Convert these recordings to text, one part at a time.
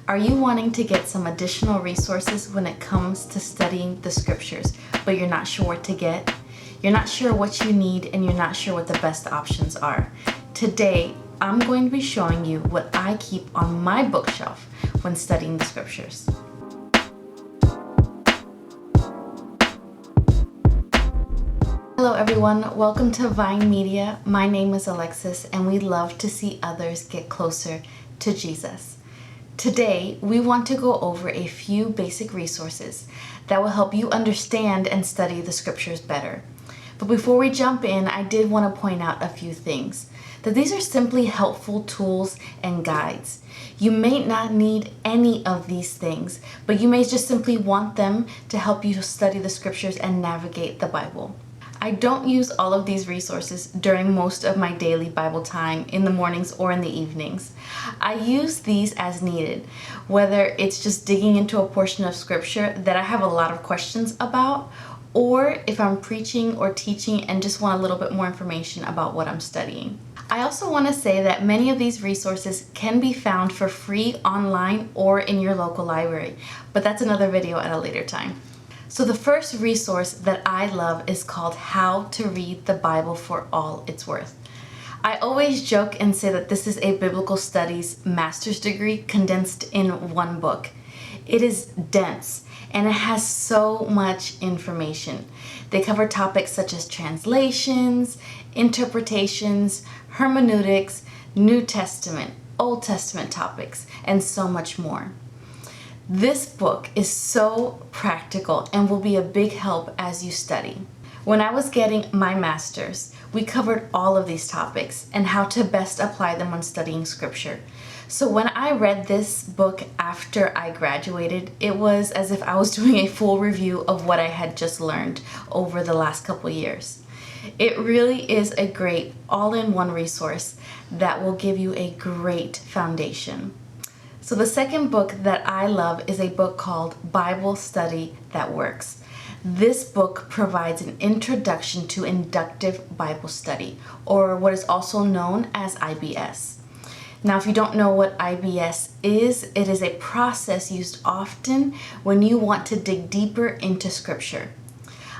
Are you wanting to get some additional resources when it comes to studying the scriptures, but you're not sure what to get? You're not sure what you need, and you're not sure what the best options are. Today, I'm going to be showing you what I keep on my bookshelf when studying the scriptures. Hello everyone, welcome to Vine Media. My name is Alexis and we love to see others get closer to Jesus. Today, we want to go over a few basic resources that will help you understand and study the scriptures better. But before we jump in, I did want to point out a few things. That these are simply helpful tools and guides. You may not need any of these things, but you may just simply want them to help you study the scriptures and navigate the Bible. I don't use all of these resources during most of my daily Bible time in the mornings or in the evenings. I use these as needed, whether it's just digging into a portion of scripture that I have a lot of questions about, or if I'm preaching or teaching and just want a little bit more information about what I'm studying. I also want to say that many of these resources can be found for free online or in your local library, but that's another video at a later time. So the first resource that I love is called How to Read the Bible for All It's Worth. I always joke and say that this is a biblical studies master's degree condensed in one book. It is dense and it has so much information. They cover topics such as translations, interpretations, hermeneutics, New Testament, Old Testament topics, and so much more. This book is so practical and will be a big help as you study. When I was getting my master's, we covered all of these topics and how to best apply them when studying scripture. So when I read this book after I graduated, it was as if I was doing a full review of what I had just learned over the last couple years. It really is a great all-in-one resource that will give you a great foundation. So the second book that I love is a book called Bible Study That Works. This book provides an introduction to inductive Bible study, or what is also known as IBS. Now, if you don't know what IBS is, it is a process used often when you want to dig deeper into scripture.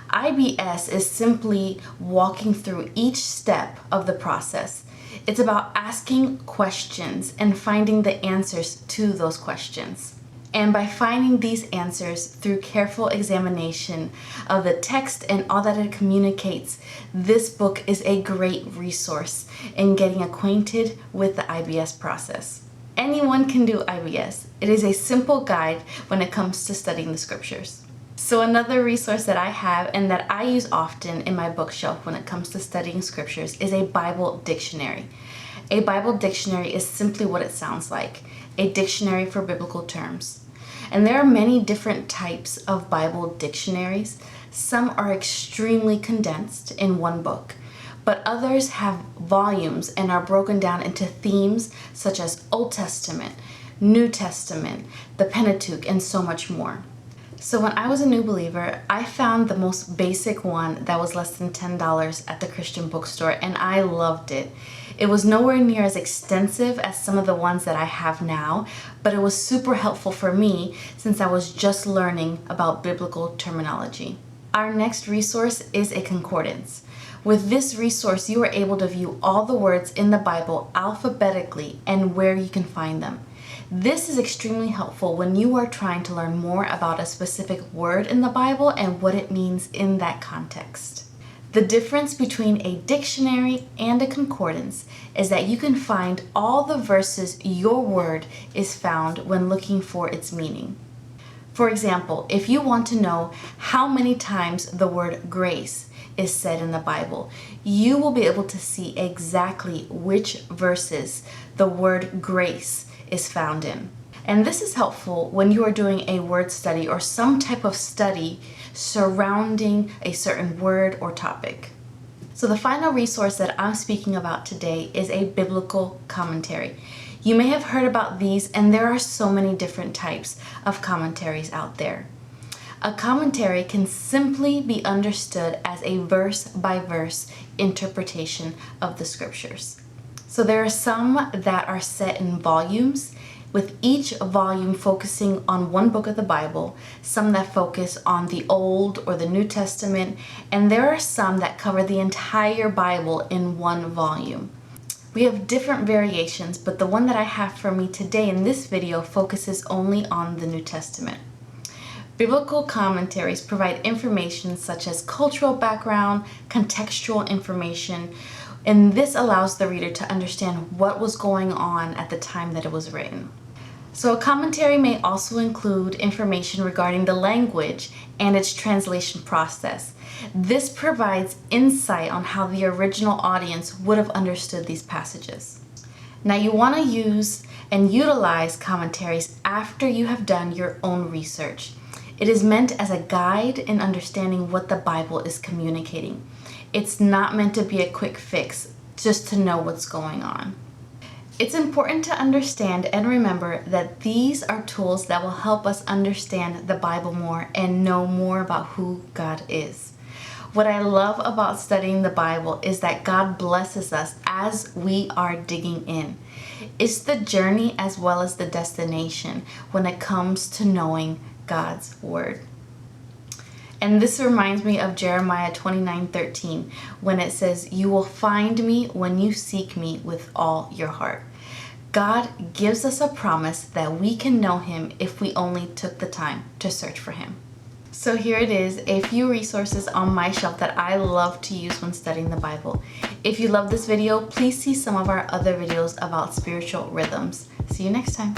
IBS is simply walking through each step of the process. It's about asking questions and finding the answers to those questions. And by finding these answers through careful examination of the text and all that it communicates, this book is a great resource in getting acquainted with the IBS process. Anyone can do IBS. It is a simple guide when it comes to studying the scriptures. So another resource that I have and that I use often in my bookshelf when it comes to studying scriptures is a Bible dictionary. A Bible dictionary is simply what it sounds like, a dictionary for biblical terms. And there are many different types of Bible dictionaries. Some are extremely condensed in one book, but others have volumes and are broken down into themes such as Old Testament, New Testament, the Pentateuch, and so much more. So when I was a new believer, I found the most basic one that was less than $10 at the Christian bookstore, and I loved it. It was nowhere near as extensive as some of the ones that I have now, but it was super helpful for me since I was just learning about biblical terminology. Our next resource is a concordance. With this resource, you are able to view all the words in the Bible alphabetically and where you can find them. This is extremely helpful when you are trying to learn more about a specific word in the Bible and what it means in that context. The difference between a dictionary and a concordance is that you can find all the verses your word is found when looking for its meaning. For example, if you want to know how many times the word grace is said in the Bible, you will be able to see exactly which verses the word grace is found in. And this is helpful when you are doing a word study or some type of study surrounding a certain word or topic. So the final resource that I'm speaking about today is a biblical commentary. You may have heard about these, and there are so many different types of commentaries out there. A commentary can simply be understood as a verse-by-verse interpretation of the scriptures. So there are some that are set in volumes, with each volume focusing on one book of the Bible, some that focus on the Old or the New Testament, and there are some that cover the entire Bible in one volume. We have different variations, but the one that I have for me today in this video focuses only on the New Testament. Biblical commentaries provide information such as cultural background, contextual information, and this allows the reader to understand what was going on at the time that it was written. So a commentary may also include information regarding the language and its translation process. This provides insight on how the original audience would have understood these passages. Now you want to use and utilize commentaries after you have done your own research. It is meant as a guide in understanding what the Bible is communicating. It's not meant to be a quick fix just to know what's going on. It's important to understand and remember that these are tools that will help us understand the Bible more and know more about who God is. What I love about studying the Bible is that God blesses us as we are digging in. It's the journey as well as the destination when it comes to knowing God's Word. And this reminds me of Jeremiah 29:13 when it says, "You will find me when you seek me with all your heart." God gives us a promise that we can know Him if we only took the time to search for Him. So here it is, a few resources on my shelf that I love to use when studying the Bible. If you love this video, please see some of our other videos about spiritual rhythms. See you next time.